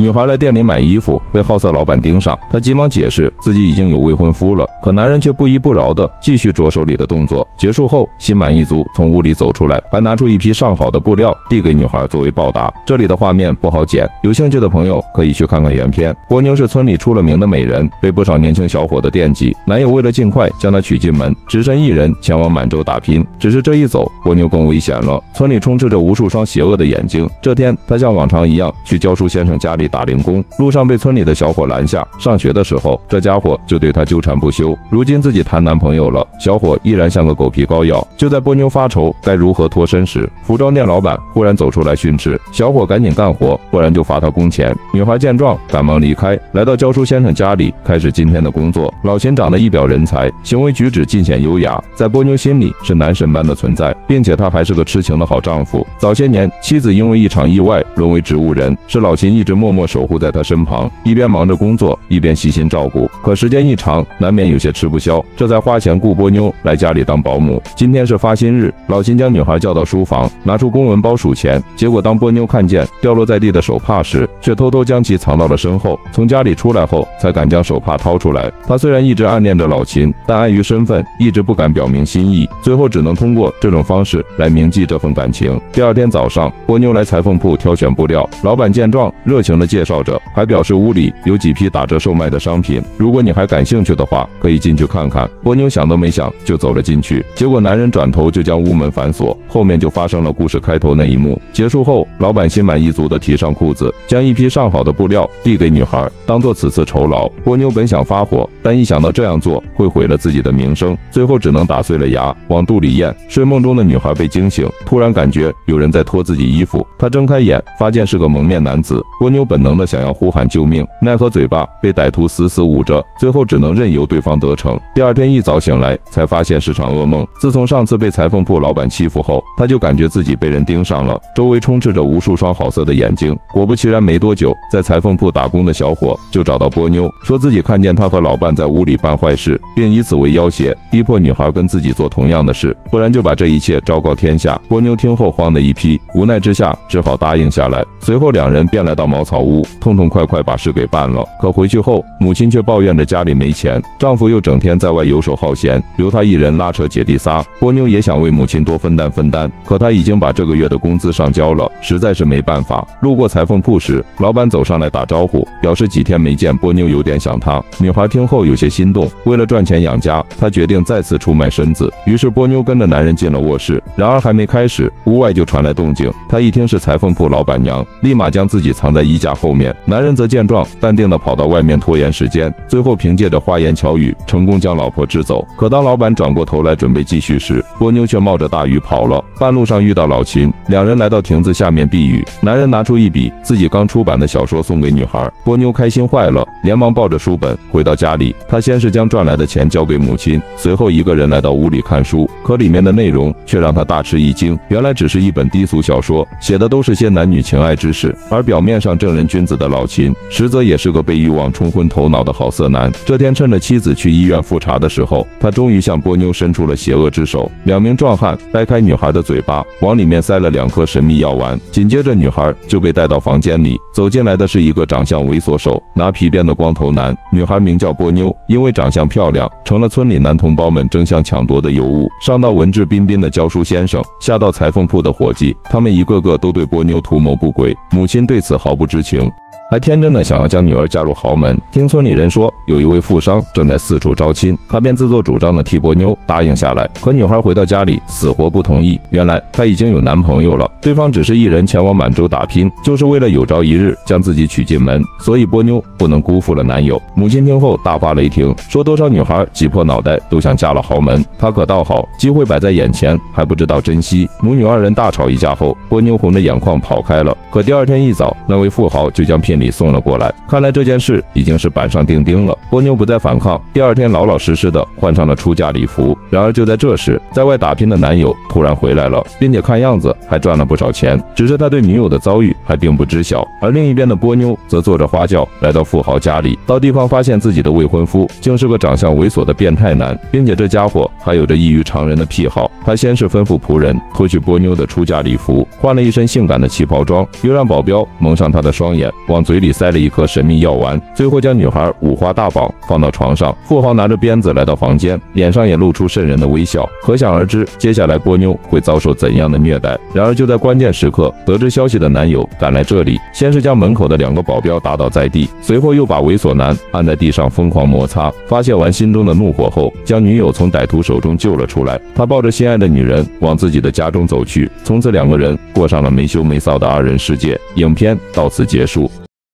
女孩来店里买衣服，被好色老板盯上，她急忙解释自己已经有未婚夫了，可男人却不依不饶的继续着手里的动作。结束后，心满意足从屋里走出来，还拿出一批上好的布料递给女孩作为报答。这里的画面不好剪，有兴趣的朋友可以去看看原片。波妞是村里出了名的美人，被不少年轻小伙的惦记，男友为了尽快将她娶进门，只身一人前往满洲打拼。只是这一走，波妞更危险了，村里充斥着无数双邪恶的眼睛。这天，她像往常一样去教书先生家里打零工，路上被村里的小伙拦下。上学的时候，这家伙就对她纠缠不休，如今自己谈男朋友了，小伙依然像个狗皮膏药。就在波妞发愁该如何脱身时，服装店老板忽然走出来训斥，小伙赶紧干活，不然就罚他工钱。女孩见状赶忙离开，来到教书先生家里开始今天的工作。老秦长得一表人才，行为举止尽显优雅，在波妞心里是男神般的存在，并且他还是个痴情的好丈夫。早些年妻子因为一场意外沦为植物人，是老秦一直默默守护在他身旁，一边忙着工作一边细心照顾。可时间一长，难免有些吃不消，这才花钱雇波妞来家里当保姆。今天是发薪日，老秦将女孩叫到书房，拿出公文包数钱，结果当波妞看见掉落在地的手帕时，却偷偷将其藏到了身后。从家里出来后，才敢将手帕掏出来。他虽然一直暗恋着老秦，但碍于身份，一直不敢表明心意，最后只能通过这种方式来铭记这份感情。第二天早上，波妞来裁缝铺挑选布料，老板见状热情地介绍着，还表示屋里有几批打折售卖的商品，如果你还感兴趣的话，可以进去看看。波妞想都没想就走了进去，结果男人转头就将屋门反锁，后面就发生了故事开头那一幕。结束后，老板心满意足地提上裤子，将一批上好的布料递给女孩，当做此次酬劳。波妞本想发火，但一想到这样做会毁了自己的名声，最后只能打碎了牙往肚里咽。睡梦中的女孩被惊醒，突然感觉有人在脱自己衣服，她睁开眼，发现是个蒙面男子。波妞本能的想要呼喊救命，奈何嘴巴被歹徒死死捂着，最后只能任由对方得逞。第二天一早醒来，才发现是场噩梦。自从上次被裁缝铺老板欺负后，她就感觉自己被人盯上了，周围充斥着无数双好色的眼睛。果不其然，没多久，在裁缝铺打工的小伙就找到波妞，说自己看见她和老伴在屋里办坏事，并以此为要挟，逼迫女孩跟自己做同样的事，不然就把这一切昭告天下。波妞听后慌的一批，无奈之下只好答应下来。随后两人便来到茅草屋，痛痛快快把事给办了。可回去后，母亲却抱怨着家里没钱，丈夫又整天在外游手好闲，留她一人拉扯姐弟仨。波妞也想为母亲多分担，可她已经把这个月的工资上交了，实在是没办法。路过裁缝铺时，老板走上来打招呼，表示几天没见，波妞有点想他。女孩听后有些心动，为了赚钱养家，她决定再次出卖身子。于是波妞跟着男人进了卧室，然而还没开始，屋外就传来动静。她一听是裁缝铺老板娘，立马将自己藏在衣架后面。男人则见状，淡定地跑到外面拖延时间，最后凭借着花言巧语，成功将老婆支走。可当老板转过头来准备继续时，波妞却冒着大雨跑了。半路上遇到老秦，两人来到亭子下面避雨。男人拿出一笔自己刚出版的小说送给女孩，波妞开心坏了，连忙抱着书本回到家里。她先是将赚来的钱交给母亲，随后一个人来到屋里看书，可里面的内容却让她大吃一惊。原来只是一本低俗小说，写的都是些男女情爱之事，而表面上正人君子的老秦，实则也是个被欲望冲昏头脑的好色男。这天趁着妻子去医院复查的时候，他终于向波妞伸出了邪恶之手。两名壮汉掰开女孩的嘴巴，往里面塞了2颗神秘药丸，紧接着女孩就被带到房间里。走进来的是一个长相猥琐、手拿皮鞭的光头男。女孩名叫波妞，因为长相漂亮，成了村里男同胞们争相抢夺的尤物。上到文质彬彬的教书先生，下到裁缝铺的伙计，他们一个个都对波妞图谋不轨。母亲对此毫不知情，还天真的想要将女儿嫁入豪门。听村里人说，有一位富商正在四处招亲，他便自作主张的替波妞答应下来。可女孩回到家里，死活不同意。原来她已经有男朋友了，对方只是一人前往满洲打拼，就是为了有朝一日将自己娶进门，所以波妞不能辜负了男友。母亲听后大发雷霆，说多少女孩挤破脑袋都想嫁了豪门，她可倒好，机会摆在眼前还不知道珍惜。母女二人大吵一架后，波妞红着眼眶跑开了。可第二天一早，那位富豪就将聘礼送了过来，看来这件事已经是板上钉钉了。波妞不再反抗，第二天老老实实的换上了出嫁礼服。然而就在这时，在外打拼的男友突然回来了，并且看样子还赚了不少钱，只是他对女友的遭遇还并不知晓。而另一边的波妞则坐着花轿来到富豪家里，到地方发现自己的未婚夫竟是个长相猥琐的变态男，并且这家伙还有着异于常人的癖好。他先是吩咐仆人脱去波妞的出嫁礼服，换了一身性感的旗袍装，又让保镖蒙上他的双眼，往嘴里塞了一颗神秘药丸，最后将女孩五花大绑放到床上。富豪拿着鞭子来到房间，脸上也露出瘆人的微笑。可想而知，接下来波妞会遭受怎样的虐待。然而就在关键时刻，得知消息的男友赶来这里，先是将门口的2个保镖打倒在地，随后又把猥琐男按在地上疯狂摩擦。发泄完心中的怒火后，将女友从歹徒手中救了出来。他抱着心爱的女人往自己的家中走去，从此2个人过上了没羞没臊的2人世界。影片到此结束。